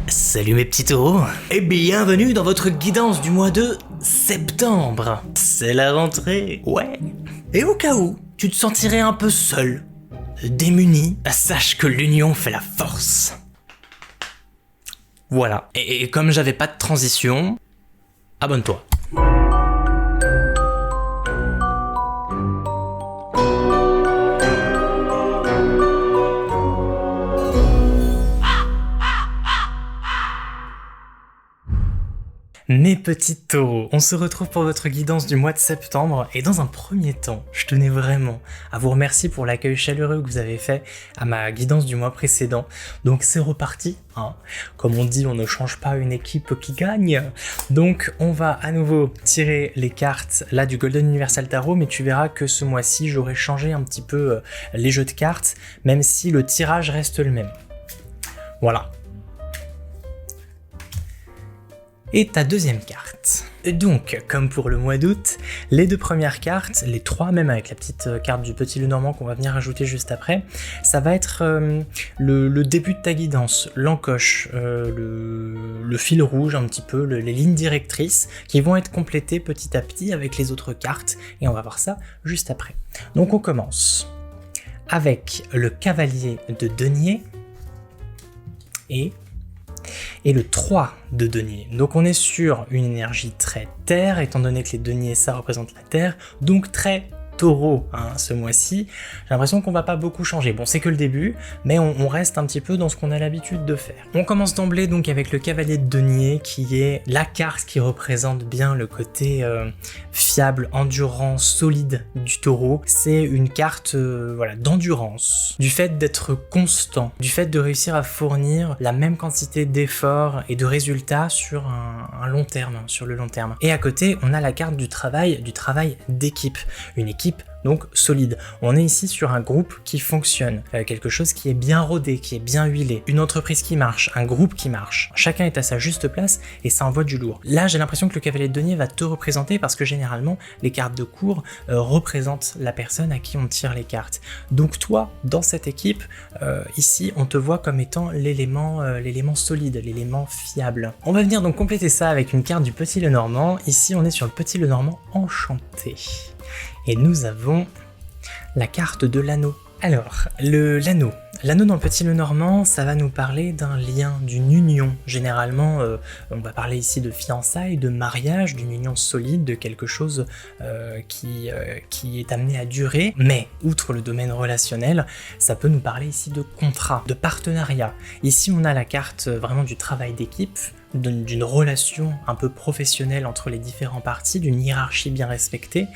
Salut mes petits taureaux, et bienvenue dans votre guidance du mois de septembre. C'est la rentrée, ouais. Et au cas où tu te sentirais un peu seul, démuni, sache que l'union fait la force. Voilà, et comme j'avais pas de transition, abonne-toi. Mes petits taureaux, on se retrouve pour votre guidance du mois de septembre et dans un premier temps, je tenais vraiment à vous remercier pour l'accueil chaleureux que vous avez fait à ma guidance du mois précédent. Donc c'est reparti, hein. Comme on dit, on ne change pas une équipe qui gagne. Donc on va à nouveau tirer les cartes là du Golden Universal Tarot, mais tu verras que ce mois-ci j'aurais changé un petit peu les jeux de cartes, même si le tirage reste le même. Voilà. Et ta deuxième carte. Donc, comme pour le mois d'août, les deux premières cartes, les trois même avec la petite carte du petit Lenormand qu'on va venir ajouter juste après, ça va être le début de ta guidance, l'encoche, le fil rouge un petit peu, les lignes directrices qui vont être complétées petit à petit avec les autres cartes et on va voir ça juste après. Donc on commence avec le cavalier de denier et le 3 de denier. Donc on est sur une énergie très terre, étant donné que les deniers ça représente la terre, donc très taureau ce mois-ci. J'ai l'impression qu'on va pas beaucoup changer. Bon, c'est que le début, mais on reste un petit peu dans ce qu'on a l'habitude de faire. On commence d'emblée donc avec le cavalier de denier qui est la carte qui représente bien le côté fiable, endurant, solide du taureau. C'est une carte voilà, d'endurance, du fait d'être constant, du fait de réussir à fournir la même quantité d'efforts et de résultats sur un long terme, sur le long terme. Et à côté, on a la carte du travail d'équipe. Une équipe donc solide. On est ici sur un groupe qui fonctionne, quelque chose qui est bien rodé, qui est bien huilé, une entreprise qui marche, un groupe qui marche. Chacun est à sa juste place et ça envoie du lourd. Là, j'ai l'impression que le cavalier de denier va te représenter parce que généralement, les cartes de cour représentent la personne à qui on tire les cartes. Donc toi, dans cette équipe, ici, on te voit comme étant l'élément solide, l'élément fiable. On va venir donc compléter ça avec une carte du petit Lenormand. Ici, on est sur le petit Lenormand enchanté. Et nous avons la carte de l'anneau. Alors, l'anneau dans le petit Lenormand, ça va nous parler d'un lien, d'une union. Généralement, on va parler ici de fiançailles, de mariage, d'une union solide, de quelque chose qui est amené à durer. Mais, outre le domaine relationnel, ça peut nous parler ici de contrat, de partenariat. Ici, on a la carte vraiment du travail d'équipe, d'une relation un peu professionnelle entre les différentes parties, d'une hiérarchie bien respectée.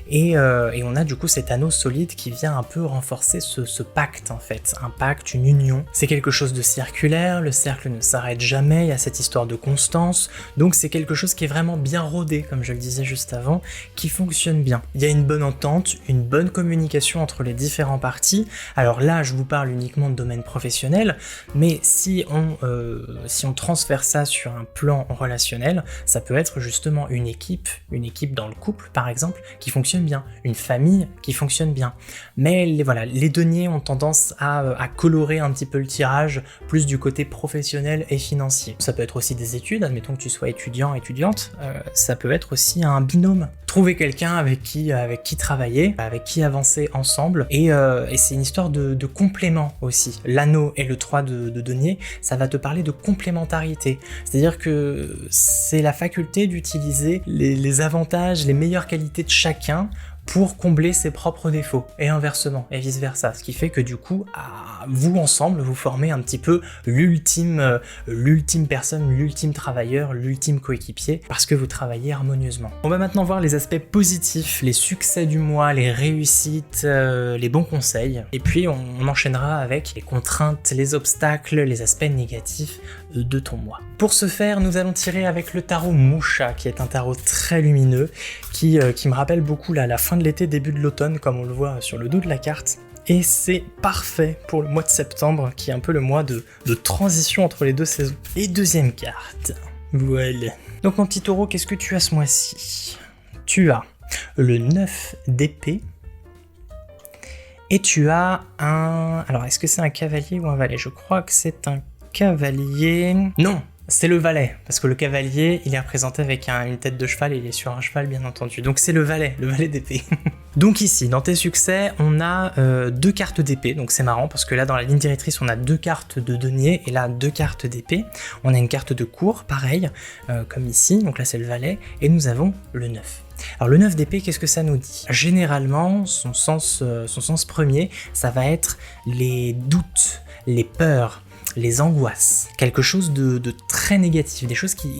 Et on a du coup cet anneau solide qui vient un peu renforcer ce pacte en fait, un pacte, une union. C'est quelque chose de circulaire, le cercle ne s'arrête jamais, il y a cette histoire de constance, donc c'est quelque chose qui est vraiment bien rodé, comme je le disais juste avant, qui fonctionne bien. Il y a une bonne entente, une bonne communication entre les différentes parties. Alors là, je vous parle uniquement de domaine professionnel, mais si on transfère ça sur un plan relationnel, ça peut être justement une équipe dans le couple par exemple, qui fonctionne bien, une famille qui fonctionne bien. Mais les deniers ont tendance à colorer un petit peu le tirage, plus du côté professionnel et financier. Ça peut être aussi des études, admettons que tu sois étudiant, étudiante, ça peut être aussi un binôme. Trouver quelqu'un avec qui travailler, avec qui avancer ensemble, et c'est une histoire de complément aussi. L'anneau et le 3 de denier, ça va te parler de complémentarité. C'est-à-dire que c'est la faculté d'utiliser les avantages, les meilleures qualités de chacun pour combler ses propres défauts, et inversement, et vice versa. Ce qui fait que du coup, vous ensemble, vous formez un petit peu l'ultime personne, l'ultime travailleur, l'ultime coéquipier, parce que vous travaillez harmonieusement. On va maintenant voir les aspects positifs, les succès du mois, les réussites, les bons conseils, et puis on enchaînera avec les contraintes, les obstacles, les aspects négatifs de ton mois. Pour ce faire, nous allons tirer avec le tarot Moucha, qui est un tarot très lumineux, qui me rappelle beaucoup la fin de l'été, début de l'automne, comme on le voit sur le dos de la carte. Et c'est parfait pour le mois de septembre, qui est un peu le mois de transition entre les deux saisons. Et deuxième carte, voilà. Donc mon petit taureau, qu'est-ce que tu as ce mois-ci? Tu as le 9 d'épée, et tu as un... Alors, est-ce que c'est un cavalier ou un valet? Je crois que c'est un cavalier. Non, c'est le valet, parce que le cavalier, il est représenté avec une tête de cheval et il est sur un cheval, bien entendu. Donc c'est le valet d'épée. Donc ici, dans tes succès, on a 2 cartes d'épée, donc c'est marrant, parce que là, dans la ligne directrice, on a 2 cartes de denier, et là, 2 cartes d'épée. On a une carte de cour, pareil, comme ici, donc là, c'est le valet, et nous avons le 9. Alors le 9 d'épée, qu'est-ce que ça nous dit? Généralement, son sens premier, ça va être les doutes, les peurs, les angoisses, quelque chose de très négatif, des choses qui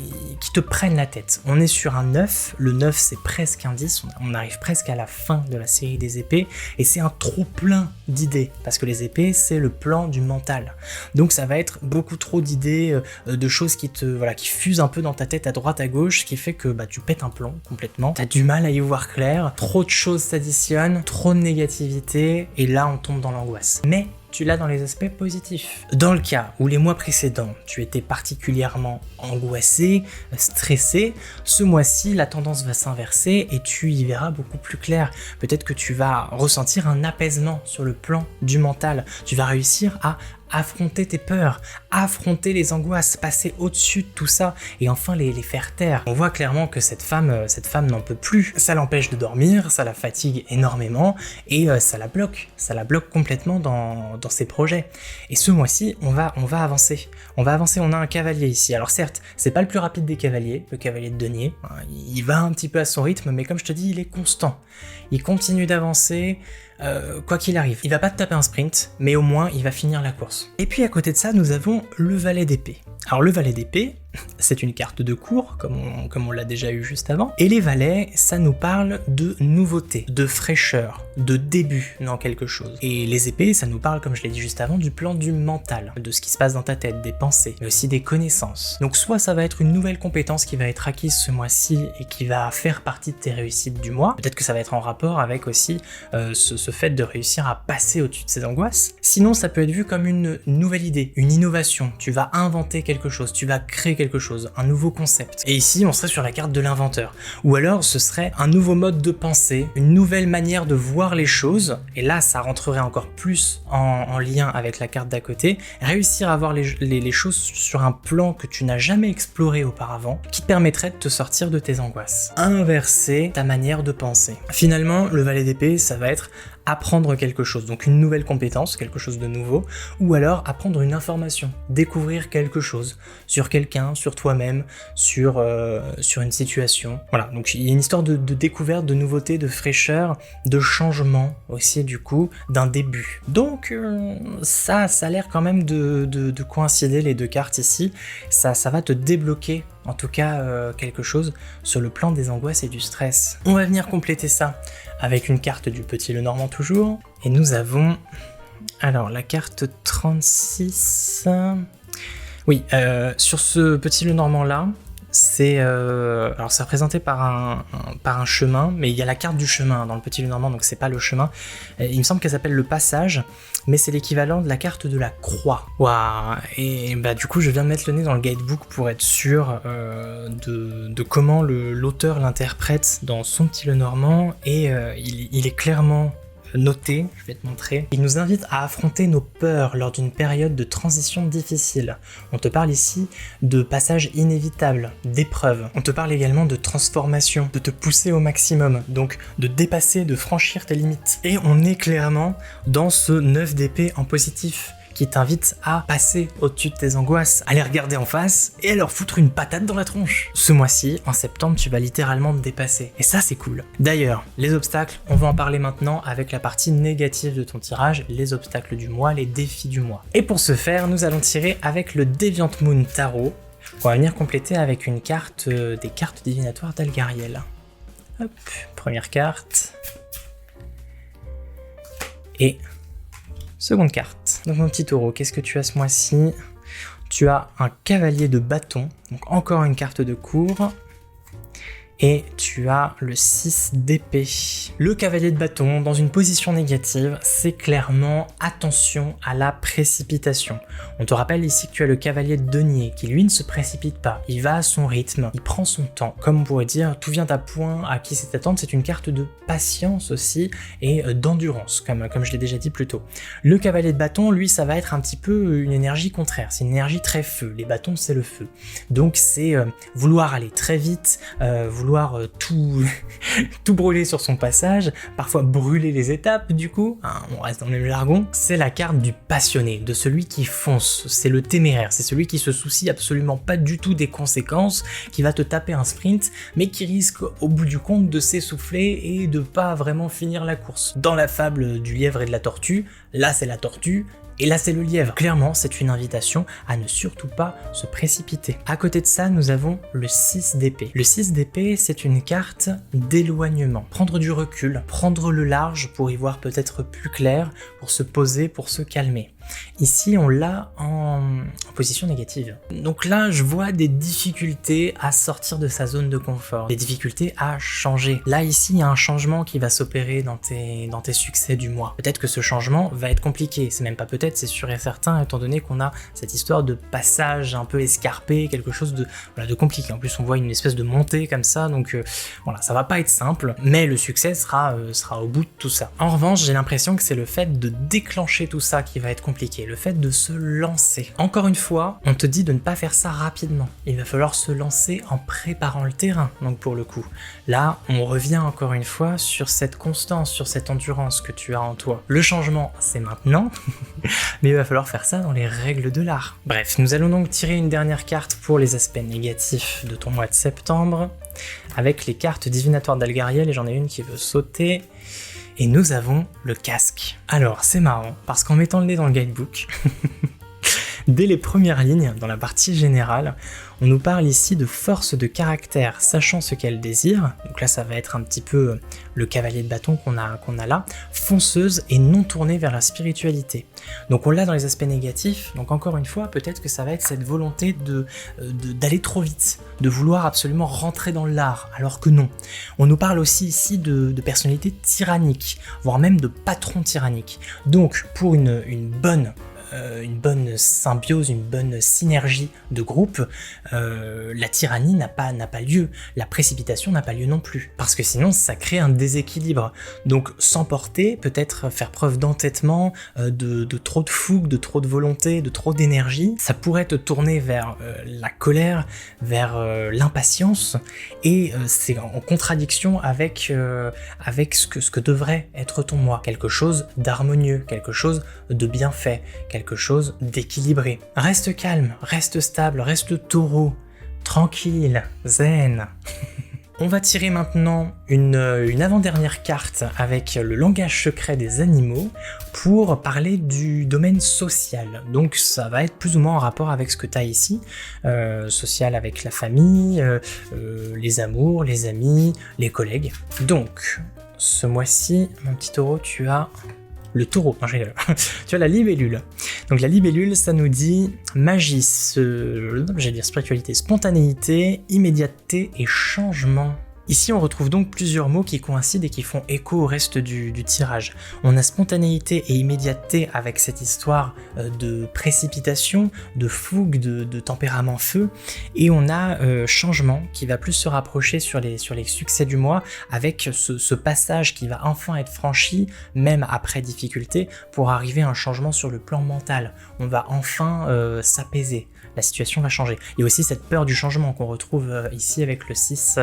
te prennent la tête. On est sur un 9, le 9 c'est presque un 10, on arrive presque à la fin de la série des épées, et c'est un trop plein d'idées, parce que les épées c'est le plan du mental. Donc ça va être beaucoup trop d'idées, de choses qui fusent un peu dans ta tête à droite à gauche, ce qui fait que tu pètes un plomb complètement, t'as du mal à y voir clair, trop de choses s'additionnent, trop de négativité, et là on tombe dans l'angoisse. Mais tu l'as dans les aspects positifs. Dans le cas où les mois précédents, tu étais particulièrement angoissé, stressé, ce mois-ci, la tendance va s'inverser et tu y verras beaucoup plus clair. Peut-être que tu vas ressentir un apaisement sur le plan du mental. Tu vas réussir à affronter tes peurs, affronter les angoisses, passer au-dessus de tout ça et enfin les faire taire. On voit clairement que cette femme n'en peut plus. Ça l'empêche de dormir, ça la fatigue énormément et ça la bloque complètement dans ses projets. Et ce mois-ci, on va avancer. On a un cavalier ici. Alors certes, c'est pas le plus rapide des cavaliers, le cavalier de denier. Il va un petit peu à son rythme, mais comme je te dis, il est constant. Il continue d'avancer. Quoi qu'il arrive, il va pas te taper un sprint, mais au moins il va finir la course. Et puis à côté de ça, nous avons le valet d'épée. Alors le valet d'épée, c'est une carte de cour, comme on l'a déjà eu juste avant. Et les valets, ça nous parle de nouveauté, de fraîcheur, de début dans quelque chose. Et les épées, ça nous parle, comme je l'ai dit juste avant, du plan du mental, de ce qui se passe dans ta tête, des pensées, mais aussi des connaissances. Donc soit ça va être une nouvelle compétence qui va être acquise ce mois-ci et qui va faire partie de tes réussites du mois. Peut-être que ça va être en rapport avec aussi ce fait de réussir à passer au-dessus de ces angoisses. Sinon, ça peut être vu comme une nouvelle idée, une innovation. Tu vas inventer quelque chose, tu vas créer quelque chose, un nouveau concept. Et ici, on serait sur la carte de l'inventeur. Ou alors, ce serait un nouveau mode de pensée, une nouvelle manière de voir les choses. Et là, ça rentrerait encore plus en lien avec la carte d'à côté. Réussir à voir les choses sur un plan que tu n'as jamais exploré auparavant, qui te permettrait de te sortir de tes angoisses. Inverser ta manière de penser. Finalement, le valet d'épée, ça va être apprendre quelque chose, donc une nouvelle compétence, quelque chose de nouveau, ou alors apprendre une information, découvrir quelque chose sur quelqu'un, sur toi-même, sur une situation. Voilà, donc il y a une histoire de découverte, de nouveauté, de fraîcheur, de changement aussi du coup, d'un début. Donc ça a l'air quand même de coïncider les deux cartes ici, ça va te débloquer en tout cas quelque chose sur le plan des angoisses et du stress. On va venir compléter ça avec une carte du Petit Lenormand toujours, et nous avons alors la carte 36. Oui, sur ce Petit Lenormand là, alors c'est représenté par un chemin, mais il y a la carte du chemin dans le Petit Lenormand, donc c'est pas le chemin. Il me semble qu'elle s'appelle le passage, mais c'est l'équivalent de la carte de la croix. Waouh. Et du coup je viens de mettre le nez dans le guidebook pour être sûr de comment l'auteur l'interprète dans son Petit Lenormand, et il est clairement noté, je vais te montrer. Il nous invite à affronter nos peurs lors d'une période de transition difficile. On te parle ici de passage inévitable, d'épreuves. On te parle également de transformation, de te pousser au maximum, donc de dépasser, de franchir tes limites. Et on est clairement dans ce 9 d'épée en positif, qui t'invite à passer au-dessus de tes angoisses, à les regarder en face et à leur foutre une patate dans la tronche. Ce mois-ci, en septembre, tu vas littéralement te dépasser. Et ça, c'est cool. D'ailleurs, les obstacles, on va en parler maintenant avec la partie négative de ton tirage, les obstacles du mois, les défis du mois. Et pour ce faire, nous allons tirer avec le Deviant Moon Tarot. On va venir compléter avec une carte, des cartes divinatoires d'Algariel. Hop, première carte. Et seconde carte. Donc mon petit taureau, qu'est-ce que tu as ce mois-ci? Tu as un cavalier de bâton, donc encore une carte de cour, Et tu as le 6 d'épée. Le cavalier de bâton, dans une position négative, c'est clairement attention à la précipitation. On te rappelle ici que tu as le cavalier de denier, qui lui ne se précipite pas, il va à son rythme, il prend son temps. Comme on pourrait dire, tout vient à point, à qui c'est attendre, c'est une carte de patience aussi, et d'endurance, comme je l'ai déjà dit plus tôt. Le cavalier de bâton, lui, ça va être un petit peu une énergie contraire, c'est une énergie très feu, les bâtons c'est le feu. Donc c'est vouloir aller très vite, vouloir tout, tout brûler sur son passage, parfois brûler les étapes du coup, hein, on reste dans le même jargon. C'est la carte du passionné, de celui qui fonce, c'est le téméraire, c'est celui qui se soucie absolument pas du tout des conséquences, qui va te taper un sprint, mais qui risque au bout du compte de s'essouffler et de pas vraiment finir la course. Dans la fable du lièvre et de la tortue, là c'est la tortue, et là c'est le lièvre. Clairement, c'est une invitation à ne surtout pas se précipiter. À côté de ça, nous avons le 6 d'épée. Le 6 d'épée, c'est une carte d'éloignement. Prendre du recul, prendre le large pour y voir peut-être plus clair, pour se poser, pour se calmer. Ici, on l'a en position négative. Donc là, je vois des difficultés à sortir de sa zone de confort, des difficultés à changer. Là, ici, il y a un changement qui va s'opérer dans tes succès du mois. Peut-être que ce changement va être compliqué, c'est même pas peut-être, c'est sûr et certain, étant donné qu'on a cette histoire de passage un peu escarpé, quelque chose de compliqué. En plus, on voit une espèce de montée comme ça, donc voilà, ça va pas être simple, mais le succès sera au bout de tout ça. En revanche, j'ai l'impression que c'est le fait de déclencher tout ça qui va être compliqué. Le fait de se lancer. Encore une fois, on te dit de ne pas faire ça rapidement. Il va falloir se lancer en préparant le terrain, donc pour le coup. Là, on revient encore une fois sur cette constance, sur cette endurance que tu as en toi. Le changement, c'est maintenant, mais il va falloir faire ça dans les règles de l'art. Bref, nous allons donc tirer une dernière carte pour les aspects négatifs de ton mois de septembre, avec les cartes divinatoires d'Algariel, et j'en ai une qui veut sauter. Et nous avons le casque. Alors, c'est marrant, parce qu'en mettant le nez dans le guidebook, dès les premières lignes, dans la partie générale, on nous parle ici de force de caractère, sachant ce qu'elle désire. Donc là, ça va être un petit peu le cavalier de bâton qu'on a là, fonceuse et non tournée vers la spiritualité. Donc on l'a dans les aspects négatifs, donc encore une fois, peut-être que ça va être cette volonté d'aller trop vite, de vouloir absolument rentrer dans l'art, alors que non. On nous parle aussi ici de personnalité tyrannique, voire même de patron tyrannique. Donc pour une bonne symbiose, une bonne synergie de groupe, la tyrannie n'a pas lieu, la précipitation n'a pas lieu non plus, parce que sinon ça crée un déséquilibre. Donc s'emporter, peut-être faire preuve d'entêtement, de trop de fougue, de trop de volonté, de trop d'énergie, ça pourrait te tourner vers la colère, vers l'impatience, et c'est en contradiction avec ce que devrait être ton moi, quelque chose d'harmonieux, quelque chose de bien fait, quelque chose d'équilibré. Reste calme, reste stable, reste taureau, tranquille, zen. On va tirer maintenant une avant-dernière carte avec le langage secret des animaux pour parler du domaine social. Donc ça va être plus ou moins en rapport avec ce que tu as ici, social avec la famille, les amours, les amis, les collègues. Donc ce mois-ci, mon petit taureau, tu as le taureau, non, tu as la libellule. Donc la libellule, ça nous dit magie, j'allais dire spiritualité, spontanéité, immédiateté et changement. Ici, on retrouve donc plusieurs mots qui coïncident et qui font écho au reste du tirage. On a spontanéité et immédiateté avec cette histoire de précipitation, de fougue, de tempérament feu, et on a changement qui va plus se rapprocher sur les succès du mois avec ce passage qui va enfin être franchi, même après difficulté, pour arriver à un changement sur le plan mental. On va enfin s'apaiser. La situation va changer. Il y a aussi cette peur du changement qu'on retrouve ici avec le 6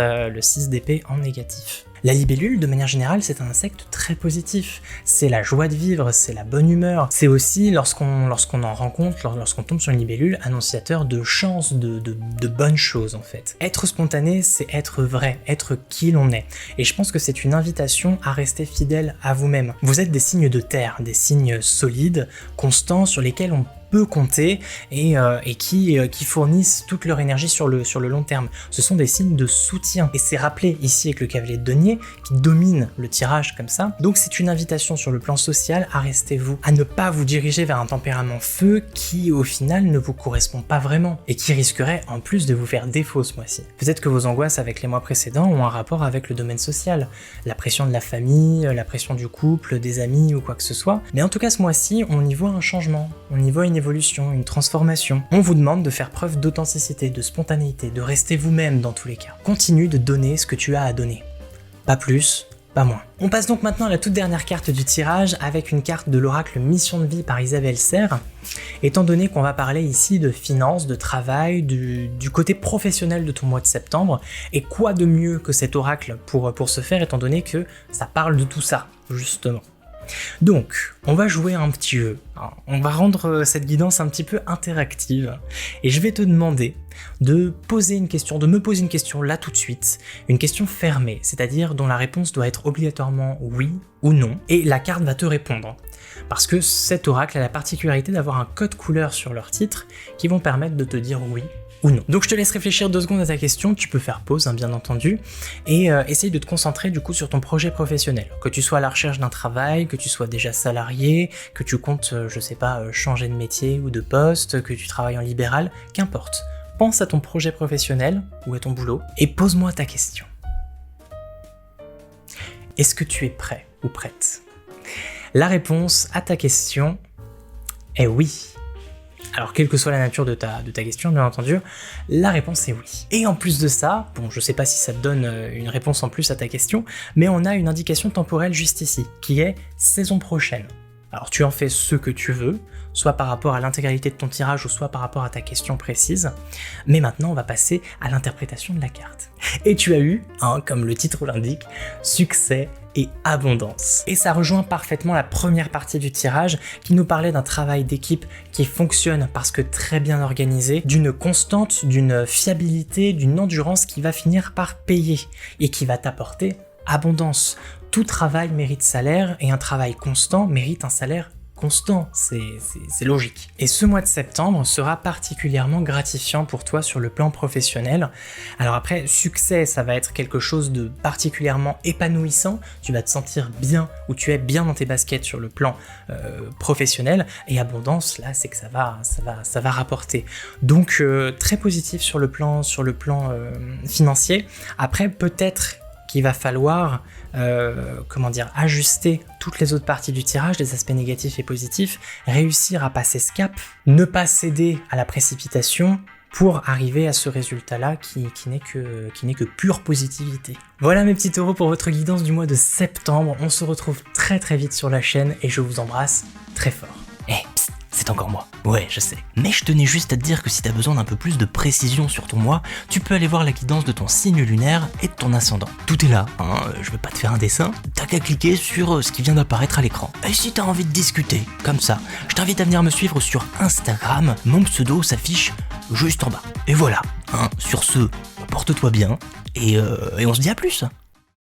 d'épée en négatif. La libellule, de manière générale, c'est un insecte très positif. C'est la joie de vivre, c'est la bonne humeur. C'est aussi, lorsqu'on en rencontre, lorsqu'on tombe sur une libellule, annonciateur de chance, de bonnes choses en fait. Être spontané, c'est être vrai, être qui l'on est. Et je pense que c'est une invitation à rester fidèle à vous-même. Vous êtes des signes de terre, des signes solides, constants, sur lesquels on peut compter et qui fournissent toute leur énergie sur le long terme. Ce sont des signes de soutien. Et c'est rappelé ici avec le cavalier de denier qui domine le tirage comme ça. Donc c'est une invitation sur le plan social à rester vous, à ne pas vous diriger vers un tempérament feu qui au final ne vous correspond pas vraiment et qui risquerait en plus de vous faire défaut ce mois-ci. Peut-être que vos angoisses avec les mois précédents ont un rapport avec le domaine social, la pression de la famille, la pression du couple, des amis ou quoi que ce soit. Mais en tout cas ce mois-ci, on y voit un changement, on y voit une évolution, une transformation. On vous demande de faire preuve d'authenticité, de spontanéité, de rester vous-même dans tous les cas. Continue de donner ce que tu as à donner. Pas plus, pas moins. On passe donc maintenant à la toute dernière carte du tirage avec une carte de l'oracle Mission de vie par Isabelle Serre. Étant donné qu'on va parler ici de finances, de travail, du côté professionnel de ton mois de septembre, et quoi de mieux que cet oracle pour ce faire étant donné que ça parle de tout ça, justement. Donc, on va jouer un petit jeu, on va rendre cette guidance un petit peu interactive, et je vais te demander de me poser une question là tout de suite, une question fermée, c'est-à-dire dont la réponse doit être obligatoirement oui ou non, et la carte va te répondre. Parce que cet oracle a la particularité d'avoir un code couleur sur leur titre qui vont permettre de te dire oui ou non. Donc je te laisse réfléchir 2 secondes à ta question, tu peux faire pause bien entendu, et essaye de te concentrer du coup sur ton projet professionnel. Que tu sois à la recherche d'un travail, que tu sois déjà salarié, que tu comptes, je sais pas, changer de métier ou de poste, que tu travailles en libéral, qu'importe. Pense à ton projet professionnel ou à ton boulot et pose-moi ta question. Est-ce que tu es prêt ou prête ? La réponse à ta question est oui. Alors, quelle que soit la nature de ta question, bien entendu, la réponse est oui. Et en plus de ça, bon, je sais pas si ça te donne une réponse en plus à ta question, mais on a une indication temporelle juste ici, qui est saison prochaine. Alors, tu en fais ce que tu veux, soit par rapport à l'intégralité de ton tirage, ou soit par rapport à ta question précise, mais maintenant, on va passer à l'interprétation de la carte. Et tu as eu, comme le titre l'indique, succès et abondance. Et ça rejoint parfaitement la première partie du tirage qui nous parlait d'un travail d'équipe qui fonctionne parce que très bien organisé, d'une constante, d'une fiabilité, d'une endurance qui va finir par payer et qui va t'apporter abondance. Tout travail mérite salaire et un travail constant mérite un salaire constant, c'est logique. Et ce mois de septembre sera particulièrement gratifiant pour toi sur le plan professionnel. Alors après, succès, ça va être quelque chose de particulièrement épanouissant, tu vas te sentir bien, ou tu es bien dans tes baskets sur le plan professionnel, et abondance, là, c'est que ça va rapporter. Donc très positif sur le plan financier. Après, peut-être qu'il va falloir ajuster toutes les autres parties du tirage, les aspects négatifs et positifs, réussir à passer ce cap, ne pas céder à la précipitation pour arriver à ce résultat-là qui n'est que pure positivité. Voilà mes petits taureaux pour votre guidance du mois de septembre. On se retrouve très très vite sur la chaîne et je vous embrasse très fort. Psst, c'est encore moi. Ouais, je sais. Mais je tenais juste à te dire que si t'as besoin d'un peu plus de précision sur ton mois, tu peux aller voir la guidance de ton signe lunaire et de ton ascendant. Tout est là, je vais pas te faire un dessin, t'as qu'à cliquer sur ce qui vient d'apparaître à l'écran. Et si t'as envie de discuter, comme ça, je t'invite à venir me suivre sur Instagram, mon pseudo s'affiche juste en bas. Et voilà, sur ce, porte-toi bien, et on se dit à plus.